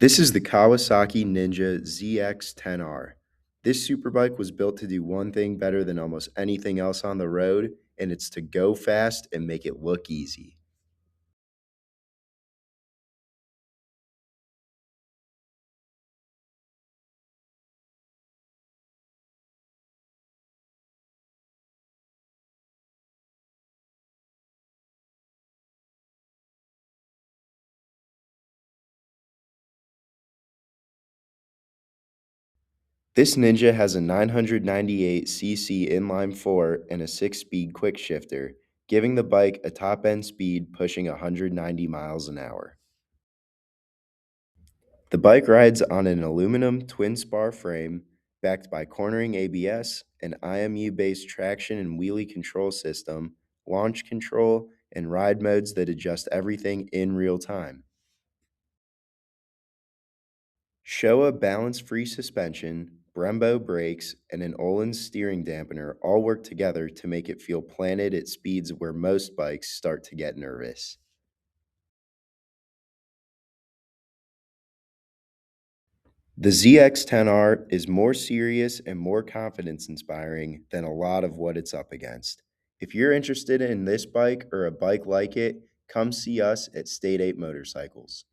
This is the Kawasaki Ninja ZX-10R. This superbike was built to do one thing better than almost anything else on the road, and it's to go fast and make it look easy. This Ninja has a 998cc inline-four and a 6-speed quick shifter, giving the bike a top-end speed pushing 190 miles an hour. The bike rides on an aluminum twin-spar frame backed by cornering ABS, an IMU-based traction and wheelie control system, launch control, and ride modes that adjust everything in real time. Showa balance-free suspension, Brembo brakes, and an Öhlins steering dampener all work together to make it feel planted at speeds where most bikes start to get nervous. The ZX-10R is more serious and more confidence-inspiring than a lot of what it's up against. If you're interested in this bike or a bike like it, come see us at State 8 Motorcycles.